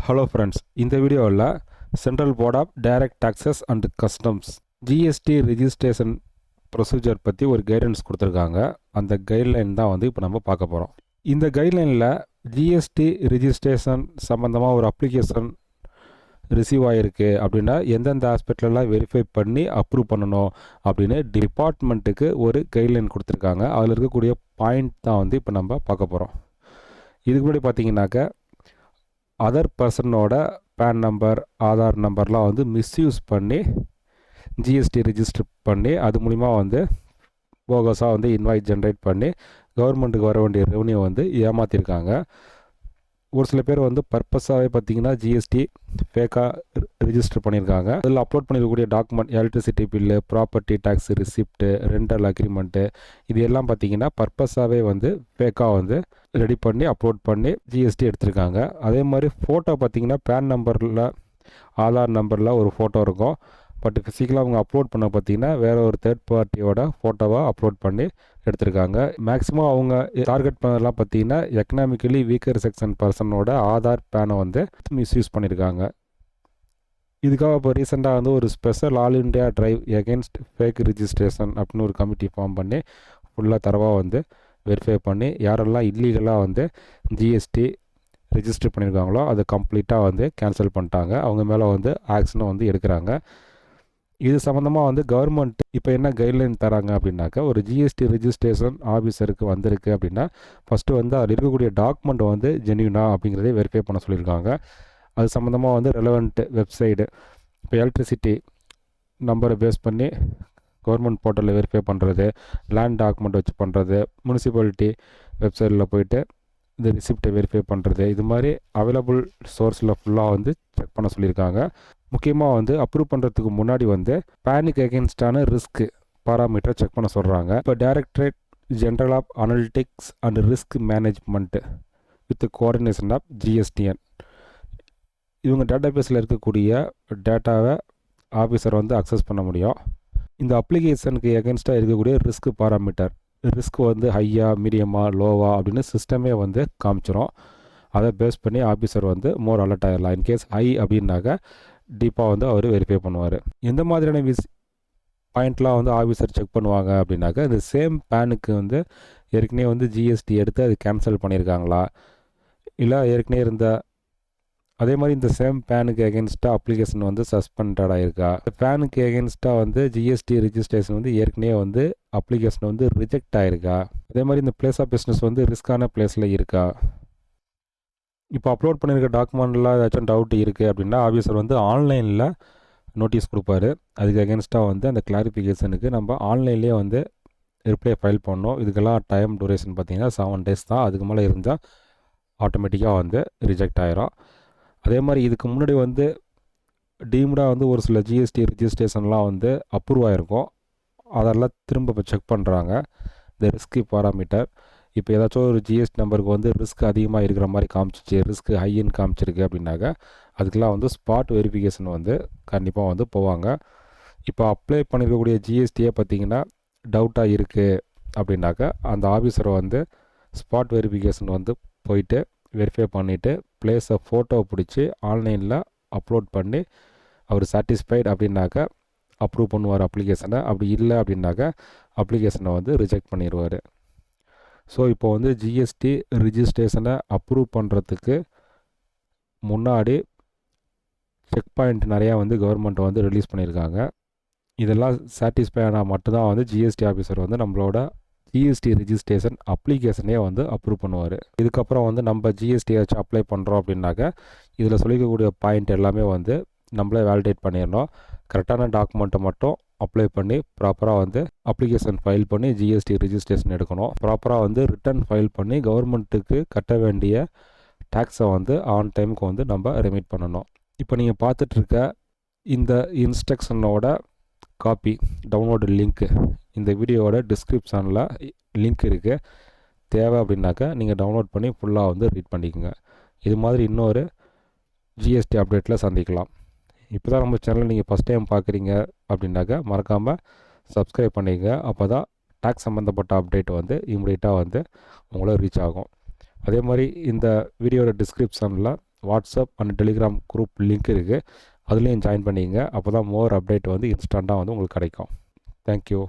Hello friends, இந்த வீடியோவில் central board of direct taxes and customs GST registration procedure பற்றி ஒரு கைடன்ஸ் கொடுத்துருக்காங்க. அந்த கைட்லைன் தான் வந்து இப்போ நம்ம பார்க்க போகிறோம். இந்த கைட்லைனில் ஜிஎஸ்டி ரிஜிஸ்ட்ரேஷன் சம்மந்தமாக ஒரு அப்ளிகேஷன் ரிசீவ் ஆகிருக்கு அப்படின்னா எந்தெந்த ஆஸ்பெக்ட்லலாம் வெரிஃபை பண்ணி அப்ரூவ் பண்ணணும் அப்படின்னு டிபார்ட்மெண்ட்டுக்கு ஒரு கைட்லைன் கொடுத்துருக்காங்க. அதில் இருக்கக்கூடிய பாயிண்ட் தான் வந்து இப்போ நம்ம பார்க்க போகிறோம். இதுக்கு முன்னாடி பார்த்தீங்கன்னாக்க அதர் பர்சனோட பேன் நம்பர், ஆதார் நம்பர்லாம் வந்து மிஸ்யூஸ் பண்ணி ஜிஎஸ்டி ரிஜிஸ்டர் பண்ணி அது மூலிமா வந்து போகஸாக வந்து இன்வாய்ஸ் ஜென்ரேட் பண்ணி கவர்மெண்ட்டுக்கு வர வேண்டிய ரெவன்யூ வந்து ஏமாற்றிருக்காங்க. ஒரு சில பேர் வந்து பர்பஸாகவே பார்த்திங்கன்னா ஜிஎஸ்டி ஃபேக்காக ரிஜிஸ்டர் பண்ணியிருக்காங்க. அதில் அப்லோட் பண்ணியிருக்கக்கூடிய document, electricity bill, property tax receipt, rental agreement, இது எல்லாம் பார்த்திங்கன்னா பர்பஸாகவே வந்து ஃபேக்காக வந்து ரெடி பண்ணி அப்லோட் பண்ணி ஜிஎஸ்டி எடுத்திருக்காங்க. அதே மாதிரி ஃபோட்டோ பார்த்திங்கன்னா பேன் நம்பரில், ஆதார் நம்பரில் ஒரு ஃபோட்டோ இருக்கும். பட் ஃபிசிக்கலாக அவங்க அப்லோட் பண்ண பார்த்திங்கன்னா வேறு ஒரு தேர்ட் பார்ட்டியோட ஃபோட்டோவாக அப்லோட் பண்ணி எடுத்திருக்காங்க. மேக்ஸிமம் அவங்க டார்கெட் பண்ணதெல்லாம் பார்த்திங்கன்னா எக்கனாமிக்கலி வீக்கர் செக்ஷன் பர்சனோட ஆதார் பேனை வந்து மிஸ்யூஸ் பண்ணியிருக்காங்க. இதுக்காக இப்போ ரீசெண்டாக வந்து ஒரு special all India drive against fake registration அப்படின்னு ஒரு கமிட்டி ஃபார்ம் பண்ணி ஃபுல்லாக தரவாக வந்து வெரிஃபை பண்ணி யாரெல்லாம் இல்லீகலாக வந்து ஜிஎஸ்டி ரிஜிஸ்டர் பண்ணியிருக்காங்களோ அதை கம்ப்ளீட்டாக வந்து கேன்சல் பண்ணிட்டாங்க. அவங்க மேலே வந்து ஆக்ஷனும் வந்து எடுக்கிறாங்க. இது சம்மந்தமாக வந்து கவர்மெண்ட் இப்போ என்ன கைட்லைன் தராங்க அப்படின்னாக்கா, ஒரு ஜிஎஸ்டி ரிஜிஸ்ட்ரேஷன் ஆஃபீஸருக்கு வந்திருக்கு அப்படின்னா ஃபஸ்ட்டு வந்து அதில் இருக்கக்கூடிய டாக்குமெண்ட் வந்து ஜென்யூனா அப்படிங்கிறதே வெரிஃபை பண்ண சொல்லியிருக்காங்க. அது சம்மந்தமாக வந்து ரெலவெண்ட் வெப்சைடு, இப்போ எலக்ட்ரிசிட்டி நம்பரை பேஸ் பண்ணி கவர்மெண்ட் போர்ட்டலில் வெரிஃபை பண்ணுறது, லேண்ட் டாக்குமெண்ட் வச்சு பண்ணுறது, முனிசிபாலிட்டி வெப்சைட்டில் போயிட்டு இந்த ரிசிப்டை வெரிஃபை பண்ணுறது, இது மாதிரி அவைலபிள் சோர்ஸில் ஃபுல்லாக வந்து செக் பண்ண சொல்லியிருக்காங்க. முக்கியமாக வந்து அப்ரூவ் பண்ணுறதுக்கு முன்னாடி வந்து பேனிக் அகெயின்ஸ்டான ரிஸ்க் பாராமீட்டரை செக் பண்ண சொல்கிறாங்க. இப்போ directorate general of analytics and risk management with coordination of GSTN, இவங்க டேட்டாபேஸில் இருக்கக்கூடிய டேட்டாவை ஆஃபீஸர் வந்து அக்சஸ் பண்ண முடியும். இந்த அப்ளிகேஷனுக்கு எகென்ஸ்டாக இருக்கக்கூடிய ரிஸ்க் பாராமீட்டர், ரிஸ்க் வந்து ஹையா, மீடியமாக, லோவா அப்படின்னு சிஸ்டமே வந்து காமிச்சிரும். அதை பேஸ் பண்ணி ஆஃபீஸர் வந்து மோர் அலர்ட் ஆகிடலாம். இன்கேஸ் ஹை அப்படின்னாக்க டீப்பாக வந்து அவர் வெரிஃபை பண்ணுவார். எந்த மாதிரியான பாயிண்ட்லாம் வந்து ஆஃபீஸர் செக் பண்ணுவாங்க அப்படின்னாக்கா, இந்த சேம் பேனுக்கு வந்து ஏற்கனவே வந்து ஜிஎஸ்டி எடுத்து அது கேன்சல் பண்ணியிருக்காங்களா, இல்லை ஏற்கனவே இருந்த அதே மாதிரி இந்த சேம் பேனுக்கு எகென்ஸ்டாக அப்ளிகேஷன் வந்து சஸ்பெண்டட் ஆகிருக்கா, பேனுக்கு எகென்ஸ்டாக வந்து ஜிஎஸ்டி ரிஜிஸ்ட்ரேஷன் வந்து ஏற்கனவே வந்து அப்ளிகேஷன் வந்து ரிஜெக்ட் ஆகிருக்கா, அதே மாதிரி இந்த பிளேஸ் ஆஃப் பிஸ்னஸ் வந்து ரிஸ்க்கான பிளேஸில் இருக்கா, இப்போ அப்லோட் பண்ணியிருக்க டாக்குமெண்ட்டில் ஏதாச்சும் டவுட் இருக்குது அப்படின்னா ஆஃபீஸர் வந்து ஆன்லைனில் நோட்டீஸ் கொடுப்பாரு. அதுக்கு அகேன்ஸ்டாக வந்து அந்த கிளாரிஃபிகேஷனுக்கு நம்ம ஆன்லைன்லேயே வந்து ரிப்ளை ஃபைல் பண்ணோம். இதுக்கெல்லாம் டைம் டூரேஷன் பார்த்திங்கன்னா 7 days தான். அதுக்கு மேலே இருந்தால் ஆட்டோமேட்டிக்காக வந்து ரிஜெக்ட் ஆகிரும். அதே மாதிரி இதுக்கு முன்னாடி வந்து டீம்டாக வந்து ஒரு சில ஜிஎஸ்டி ரிஜிஸ்ட்ரேஷன்லாம் வந்து அப்ரூவ் ஆகிருக்கும். அதெல்லாம் திரும்ப இப்போ செக் பண்ணுறாங்க. இந்த ரிஸ்க் பாராமீட்டர், இப்போ ஏதாச்சும் ஒரு ஜிஎஸ்டி நம்பருக்கு வந்து ரிஸ்க் அதிகமாக இருக்கிற மாதிரி காமிச்சிச்சு, ரிஸ்க் ஹைன்னு காமிச்சிருக்கு அப்படின்னாக்கா அதுக்கெலாம் வந்து ஸ்பாட் வெரிஃபிகேஷன் வந்து கண்டிப்பாக வந்து போவாங்க. இப்போ அப்ளை பண்ணியிருக்கக்கூடிய ஜிஎஸ்டியே பார்த்திங்கன்னா டவுட்டாக இருக்குது அப்படின்னாக்கா அந்த ஆஃபீஸரை வந்து ஸ்பாட் வெரிஃபிகேஷன் வந்து போயிட்டு வெரிஃபை பண்ணிவிட்டு பிளேஸை ஃபோட்டோவை பிடிச்சி ஆன்லைனில் அப்லோட் பண்ணி அவர் சாட்டிஸ்ஃபைட் அப்படின்னாக்கா அப்ரூவ் பண்ணுவார் அப்ளிகேஷனை. அப்படி இல்லை அப்படின்னாக்கா அப்ளிகேஷனை வந்து ரிஜெக்ட் பண்ணிடுவார். ஸோ இப்போ வந்து ஜிஎஸ்டி ரிஜிஸ்ட்ரேஷனை அப்ரூவ் பண்ணுறதுக்கு முன்னாடி செக் பாயிண்ட் நிறையா வந்து கவர்மெண்ட் வந்து ரிலீஸ் பண்ணியிருக்காங்க. இதெல்லாம் சாட்டிஸ்ஃபை ஆனால் மட்டும்தான் வந்து ஜிஎஸ்டி ஆஃபீஸர் வந்து நம்மளோட ஜிஎஸ்டி ரிஜிஸ்ட்ரேஷன் அப்ளிகேஷனே வந்து அப்ரூவ் பண்ணுவார். இதுக்கப்புறம் வந்து நம்ம ஜிஎஸ்டி ஏதாச்சும் அப்ளை பண்ணுறோம் அப்படின்னாக்க இதில் சொல்லிக்கக்கூடிய பாயிண்ட் எல்லாமே வந்து நம்மளே வேலிடேட் பண்ணிடணும். கரெக்டான டாக்குமெண்ட்டை மட்டும் அப்ளை பண்ணி ப்ராப்பராக வந்து அப்ளிகேஷன் ஃபைல் பண்ணி ஜிஎஸ்டி ரிஜிஸ்ட்ரேஷன் எடுக்கணும். ப்ராப்பராக வந்து ரிட்டர்ன் ஃபைல் பண்ணி கவர்மெண்ட்டுக்கு கட்ட வேண்டிய டேக்ஸை வந்து ஆன் டைமுக்கு வந்து நம்ம ரெமிட் பண்ணணும். இப்போ நீங்கள் பார்த்துட்ருக்க இந்த இன்ஸ்ட்ரக்ஷனோட காப்பி டவுன்லோடு லிங்க்கு இந்த வீடியோவோட டிஸ்கிரிப்ஷனில் லிங்க் இருக்குது. தேவை அப்படின்னாக்கா நீங்கள் டவுன்லோட் பண்ணி ஃபுல்லாக வந்து ரீட் பண்ணிக்கோங்க. இது மாதிரி இன்னொரு ஜிஎஸ்டி அப்டேட்டில் சந்திக்கலாம். இப்போ தான் நம்ம சேனல் நீங்கள் ஃபஸ்ட் டைம் பார்க்குறீங்க அப்படின்னாக்கா மறக்காமல் சப்ஸ்கிரைப் பண்ணிக்கங்க. அப்போ தான் டேக்ஸ் சம்மந்தப்பட்ட அப்டேட் வந்து இம்மிடியட்டாக வந்து உங்களை ரீச் ஆகும். அதே மாதிரி இந்த வீடியோட டிஸ்கிரிப்ஷனில் WhatsApp and Telegram group link இருக்குது, அதுலேயும் ஜாயின் பண்ணிக்கங்க. அப்போ தான் மோர் அப்டேட் வந்து இன்ஸ்டண்ட்டாக வந்து உங்களுக்கு கிடைக்கும். தேங்க்யூ.